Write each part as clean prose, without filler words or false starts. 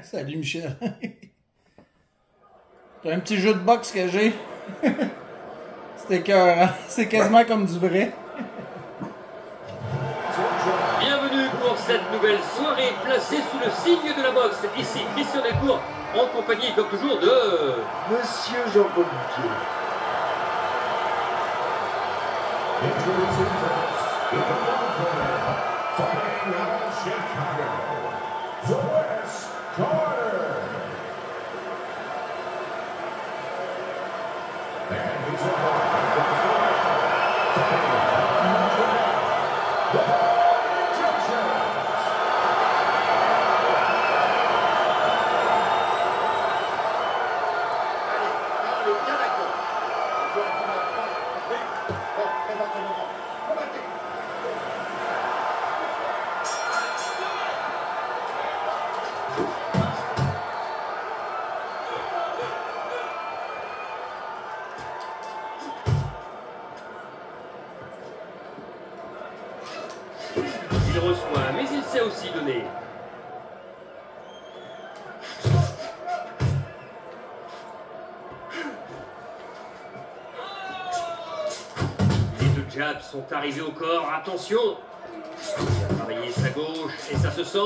Salut Michel. C'est un petit jeu de boxe que j'ai. C'était écœurant. C'est quasiment comme du vrai. Bienvenue pour cette nouvelle soirée placée sous le signe de la boxe. Ici Christian Delcourt en compagnie comme toujours de Monsieur Jean-Paul Bouquier. Il reçoit, mais il sait aussi donner. Les deux jabs sont arrivés au corps. Attention! Il a travaillé sa gauche et ça se sent.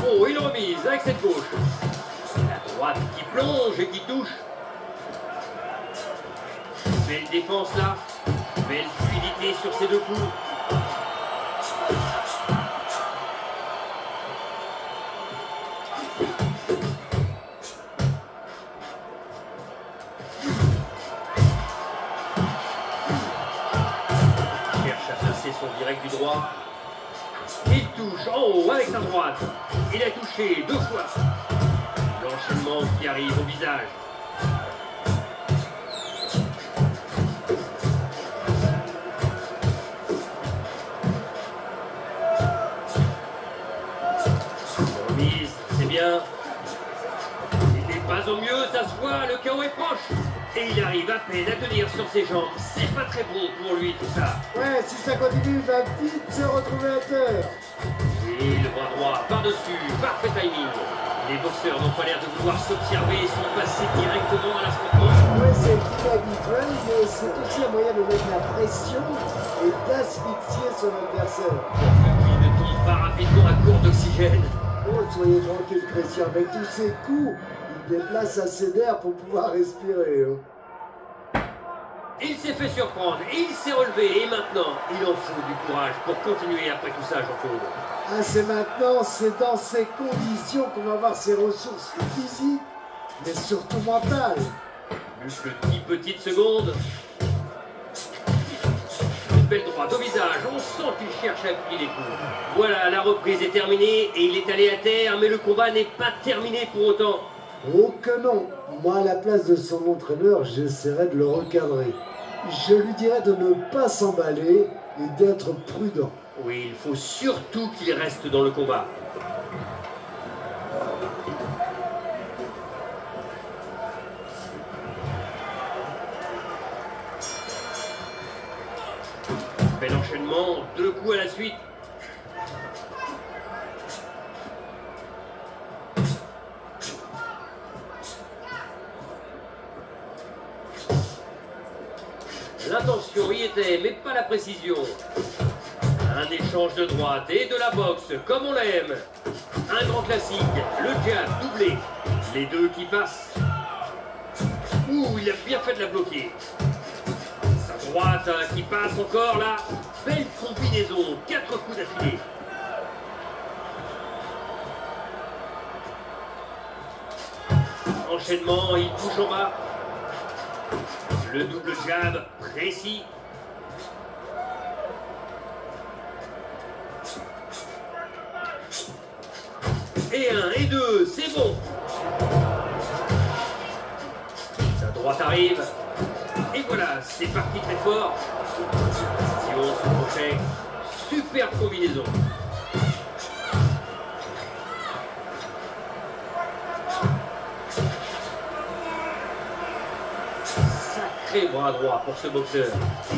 Oh, il remise avec cette gauche. La droite qui plonge et qui touche. Belle défense là. Belle fluidité sur ces deux coups. Cherche à placer son direct du droit. Il touche en haut avec sa droite. Il a touché deux fois. L'enchaînement qui arrive au visage. Il n'est pas au mieux, ça se voit, le chaos est proche. Et il arrive à peine à tenir sur ses jambes. C'est pas très bon pour lui tout ça. Ouais, si ça continue, il va vite se retrouver à terre. Et le bras droit par-dessus, parfait timing. Les boxeurs n'ont pas l'air de vouloir s'observer et sont passés directement à l'affrontement. Ouais, c'est inhabituel, mais c'est aussi un moyen de mettre la pression et d'asphyxier son adversaire. Qui ne tombe pas rapidement à court d'oxygène. Oh, soyez tranquille, Christian, avec tous ces coups, il déplace assez d'air pour pouvoir respirer. Hein. Il s'est fait surprendre, il s'est relevé et maintenant, il en faut du courage pour continuer après tout ça, Jean-Claude. Ah, c'est maintenant, c'est dans ces conditions qu'on va voir ses ressources physiques, mais surtout mentales. Muscle 10 petites secondes. Une belle droite au visage, on sent qu'il cherche à appuyer les coups. Voilà, la reprise est terminée et il est allé à terre, mais le combat n'est pas terminé pour autant. Oh que non! Moi, à la place de son entraîneur, j'essaierai de le recadrer. Je lui dirais de ne pas s'emballer et d'être prudent. Oui, il faut surtout qu'il reste dans le combat. Bel enchaînement, deux coups à la suite. L'intention y était, mais pas la précision. Un échange de droite et de la boxe, comme on l'aime. Un grand classique, le jab doublé. Les deux qui passent. Ouh, il a bien fait de la bloquer. Sa droite qui passe encore là. Belle combinaison, 4 coups d'affilée. Enchaînement, il touche en bas. Le double jab précis. Et un, et deux, c'est bon. Sa droite arrive. Et voilà, c'est parti très fort. Si on se crochet, super combinaison. Sacré bras droit pour ce boxeur.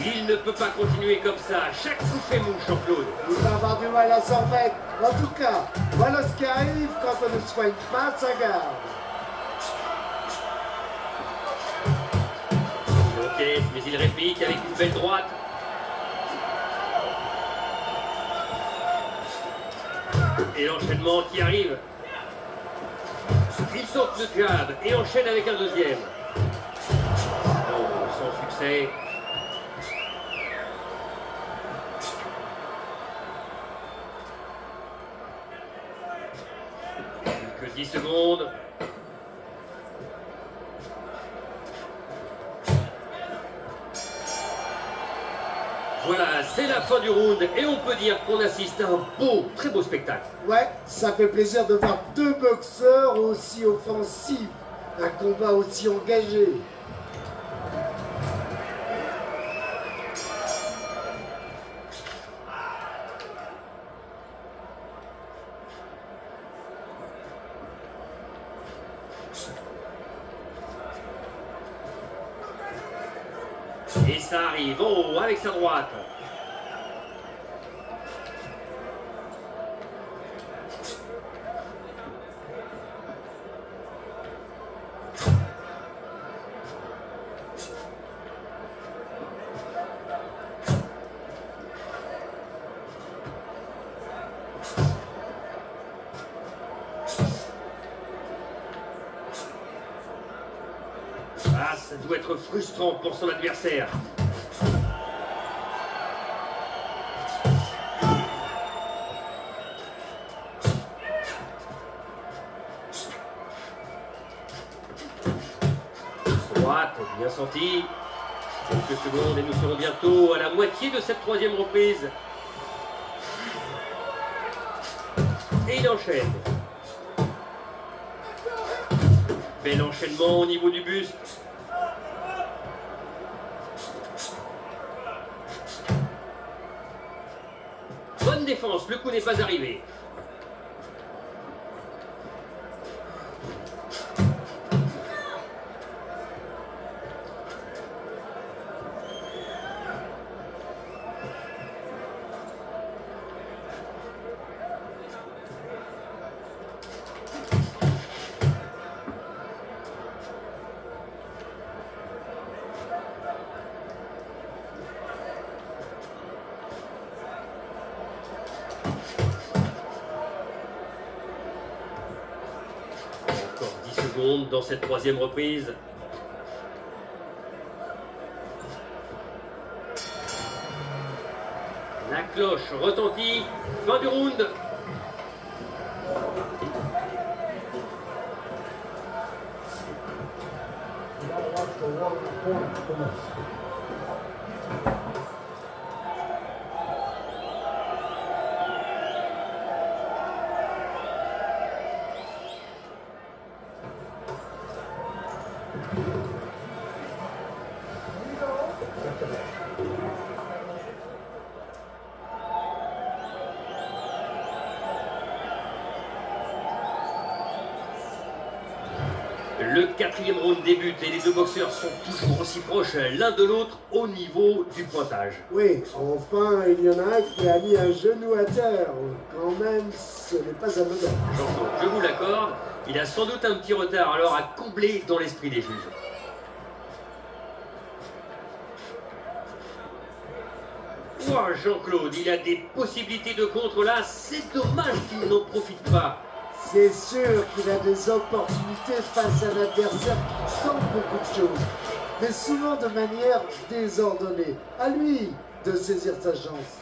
Il ne peut pas continuer comme ça. Chaque coup fait mouche, Jean-Claude. Il va avoir du mal à s'en remettre. En tout cas, Voilà ce qui arrive quand on ne soigne pas sa garde. Il encaisse, mais il réplique avec une belle droite. Et l'enchaînement qui arrive. Il saute le jab et enchaîne avec un deuxième. Oh, sans succès. Plus que 10 secondes. Voilà, c'est la fin du round et on peut dire qu'on assiste à un beau, très beau spectacle. Ouais, ça fait plaisir de voir deux boxeurs aussi offensifs, un combat aussi engagé. Et ça arrive en haut avec sa droite. Ah, ça doit être frustrant pour son adversaire. Droite, bien senti. Quelques secondes et nous serons bientôt à la moitié de cette troisième reprise. Et il enchaîne. Bel enchaînement au niveau du buste. Bonne défense, le coup n'est pas arrivé. Encore 10 secondes dans cette troisième reprise. La cloche retentit. Fin du round. Le quatrième round débute et les deux boxeurs sont toujours aussi proches l'un de l'autre au niveau du pointage. Oui, enfin, il y en a un qui a mis un genou à terre. Quand même, ce n'est pas anodin. Jean-Claude, je vous l'accorde, il a sans doute un petit retard alors à combler dans l'esprit des juges. Oh, Jean-Claude, il a des possibilités de contre là, c'est dommage qu'il n'en profite pas. C'est sûr qu'il a des opportunités face à un adversaire qui tente beaucoup de choses, mais souvent de manière désordonnée. À lui de saisir sa chance.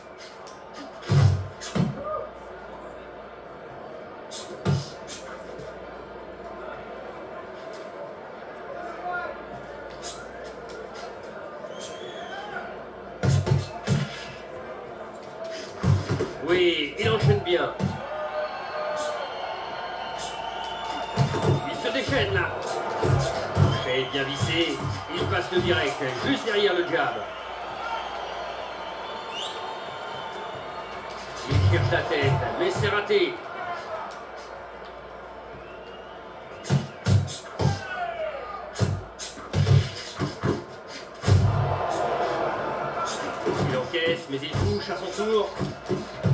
Oui, il enchaîne bien. Il se déchaîne là. Très bien vissé. Il passe le direct, juste derrière le jab. Il cherche la tête, mais c'est raté. Il encaisse, mais il touche à son tour.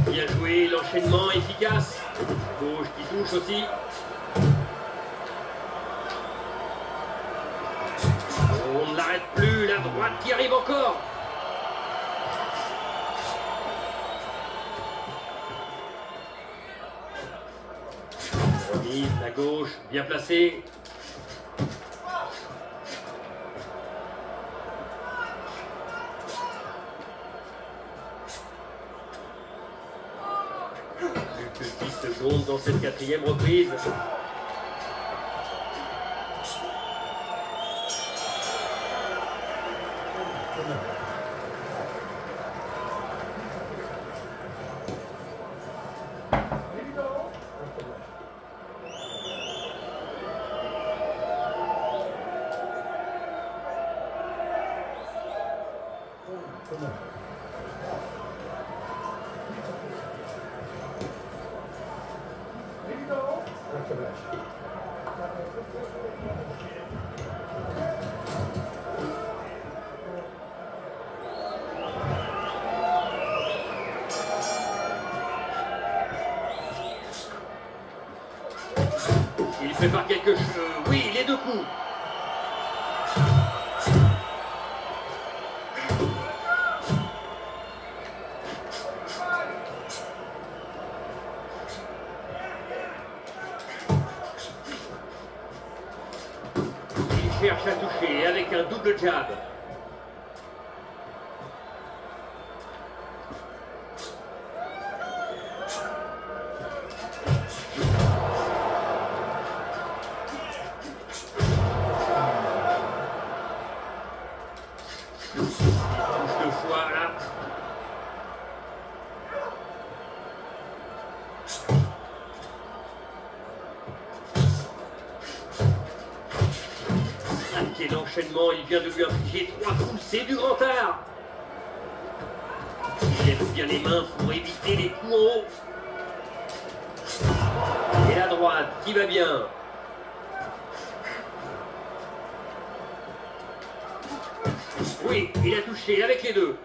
Bien joué, l'enchaînement efficace. Gauche qui touche aussi. On ne l'arrête plus, la droite qui arrive encore. Remise, la gauche, bien placée. Plus que 10 secondes dans cette quatrième reprise. Il prépare quelque chose. Oui, les deux coups. Il cherche à toucher avec un double jab. L'enchaînement, il vient de lui infliger 3 coups, c'est du grand art. Il lève bien les mains pour éviter les coups en haut. Et la droite qui va bien. Oui, il a touché avec les deux.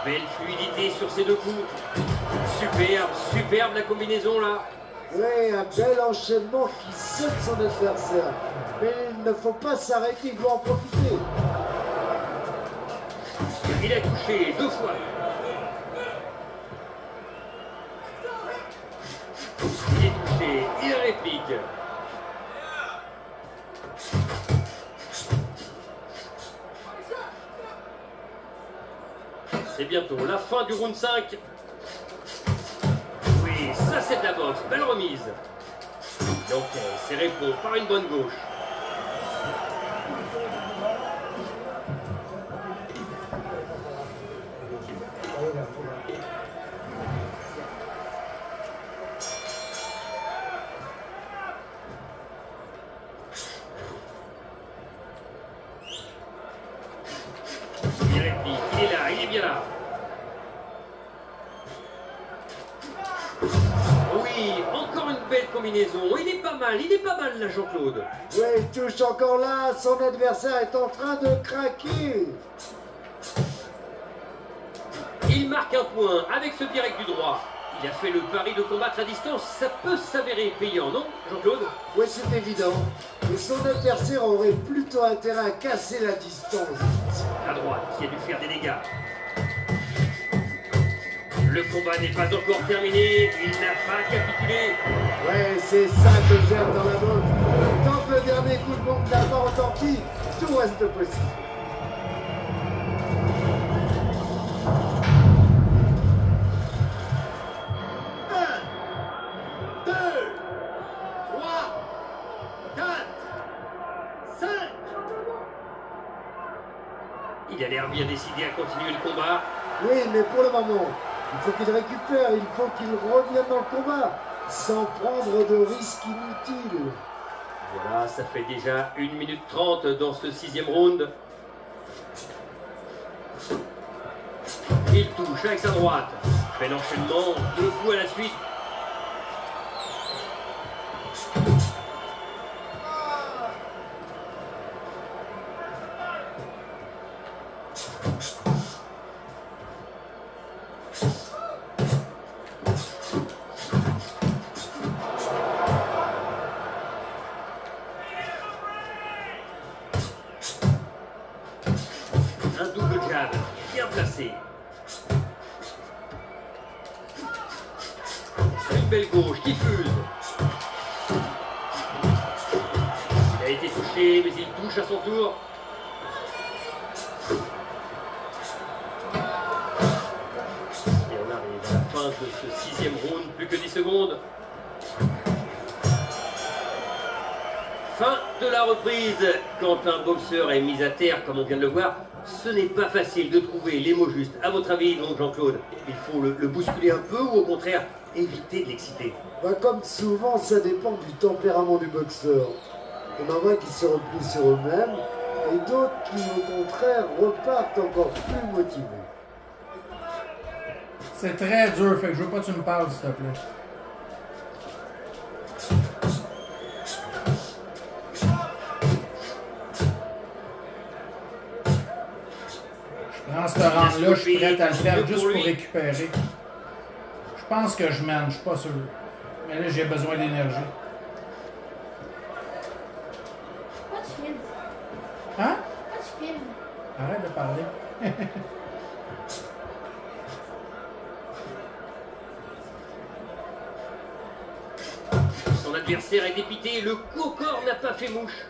Belle fluidité sur ces deux coups. Superbe, superbe la combinaison là. Oui, un bel enchaînement qui saute son adversaire. Mais il ne faut pas s'arrêter, il doit en profiter. Il a touché 2 fois. Il est touché, il réplique. C'est bientôt la fin du round 5. Oui, ça c'est de la boxe. Belle remise. Donc c'est répondu par une bonne gauche. Il réplique, il est là, il est bien là. Oui, encore une belle combinaison. Il est pas mal là, Jean-Claude. Oui, il touche encore là, son adversaire est en train de craquer. Il marque un point avec ce direct du droit. Il a fait le pari de combattre à distance. Ça peut s'avérer payant, non, Jean-Claude? Oui, c'est évident. Et son adversaire aurait plutôt intérêt à casser la distance. La droite qui a dû faire des dégâts. Le combat n'est pas encore terminé, il n'a pas capitulé. Ouais, c'est ça que j'aime dans la boxe. Tant que le dernier coup de bombe n'a pas retenti, tout reste possible. Il a l'air bien décidé à continuer le combat. Oui, mais pour le moment, il faut qu'il récupère, il faut qu'il revienne dans le combat, sans prendre de risques inutiles. Voilà, ça fait déjà 1 minute 30 dans ce 6e round. Il touche avec sa droite. Bel enchaînement, 2 coups à la suite. Un double jab, bien placé. Une belle gauche qui fuse. Il a été touché, mais il touche à son tour. Et on arrive à la fin de ce 6e round, plus que 10 secondes. Fin de la reprise. Quand un boxeur est mis à terre, comme on vient de le voir, ce n'est pas facile de trouver les mots justes. À votre avis, donc Jean-Claude, il faut le bousculer un peu ou au contraire éviter de l'exciter? Bah, comme souvent, ça dépend du tempérament du boxeur. On en a qui se replient sur eux-mêmes et d'autres qui, au contraire, repartent encore plus motivés. C'est très dur, fait que je veux pas que tu me parles, s'il te plaît. Dans ce round-là, je suis prêt à le faire juste pour récupérer. Je pense que je mène, je suis pas sûr. Mais là, j'ai besoin d'énergie. Pourquoi tu filmes? Hein? Pourquoi tu filmes? Arrête de parler. Son adversaire est dépité, le coup au corps n'a pas fait mouche.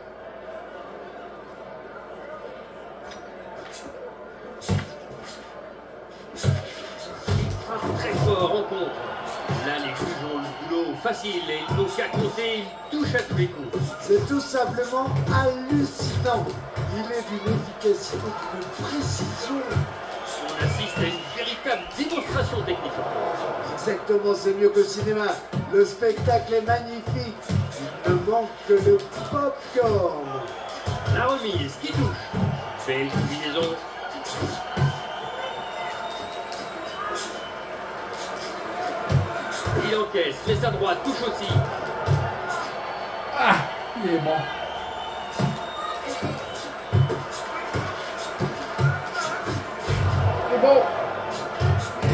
Très fort en contre. Là, les juges ont le boulot facile et ils n'ont qu'à compter, ils touchent à tous les coups. C'est tout simplement hallucinant. Il est d'une efficacité, d'une précision. On assiste à une véritable démonstration technique. Exactement, c'est mieux que le cinéma. Le spectacle est magnifique. Il ne manque que le popcorn. La remise qui touche. Belle combinaison. Il encaisse, mais sa droite touche aussi. Ah! Il est bon. C'est bon!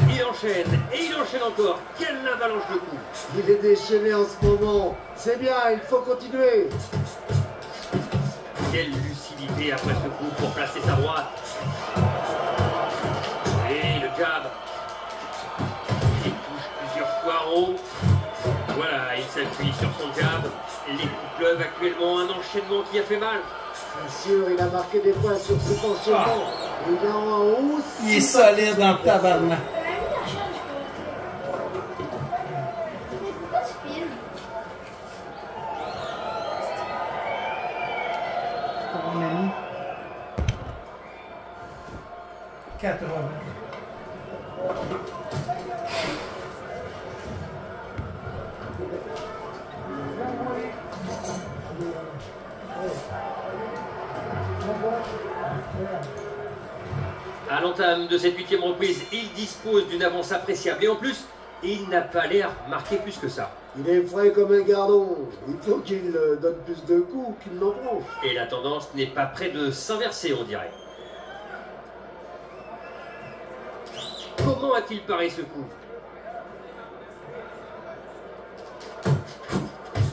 Il enchaîne, et il enchaîne encore. Quelle avalanche de coups! Il est déchaîné en ce moment. C'est bien, il faut continuer. Quelle lucidité après ce coup pour placer sa droite. Et le jab. Il touche plusieurs fois en haut. Voilà, il s'appuie sur son jab. Les coups pleuvent actuellement, un enchaînement qui a fait mal. Bien sûr, il a marqué des points sur cet enchaînement. Il est en haut. Il est solide dans le tabarnak. Mais pourquoi tu filmes? Pour mon ami. 80. À l'entame de cette 8e reprise, il dispose d'une avance appréciable. Et en plus, il n'a pas l'air marqué plus que ça. Il est frais comme un gardon. Il faut qu'il donne plus de coups qu'il n'en prend. Et la tendance n'est pas près de s'inverser, on dirait. Comment a-t-il paré ce coup?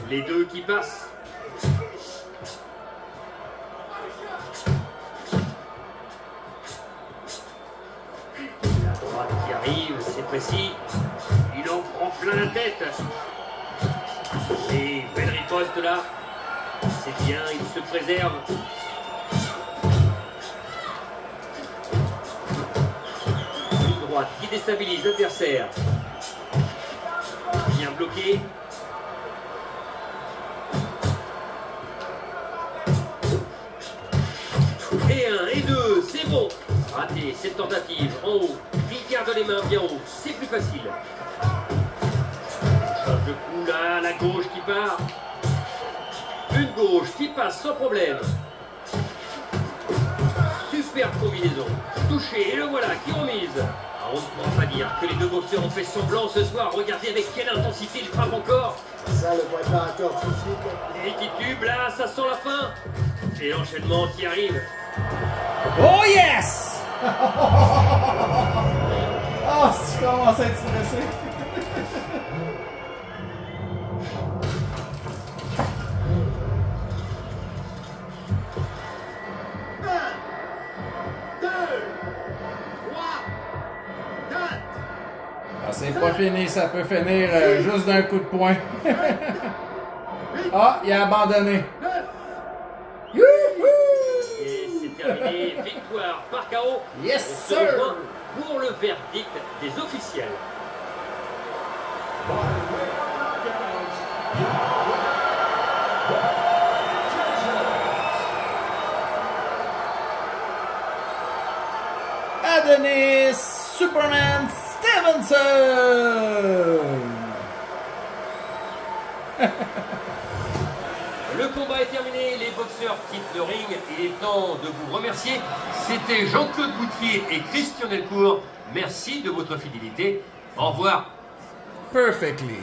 Les deux qui passent. La droite qui arrive, c'est précis. Il en prend plein la tête. Et belle riposte là. C'est bien, il se préserve. Une droite qui déstabilise l'adversaire. Bien bloqué. Et un, et deux, c'est bon. Raté cette tentative en haut. Il garde les mains bien haut, c'est plus facile. Change de coup là, la gauche qui part. Une gauche qui passe sans problème. Superbe combinaison. Touché, et le voilà qui remise. Ah, on ne pourra pas dire que les deux boxeurs ont fait semblant ce soir. Regardez avec quelle intensité il frappe encore. Ça, le préparateur physique. Et qui tube, là, ça sent la fin. Et l'enchaînement qui arrive. Oh yes! Ah, si tu commences à être stressé. Ah, c'est pas fini, ça peut finir juste d'un coup de poing. Ah, il a abandonné. Youhou! Et c'est terminé, victoire par KO. Yes, On se sir! rejoint pour le verdict des officiels. Adonis Superman Stevenson! Le combat est terminé, les boxeurs quittent le ring. Il est temps de vous remercier. C'était Jean-Claude Bouttier et Christian Delcourt. Merci de votre fidélité. Au revoir. Perfectly.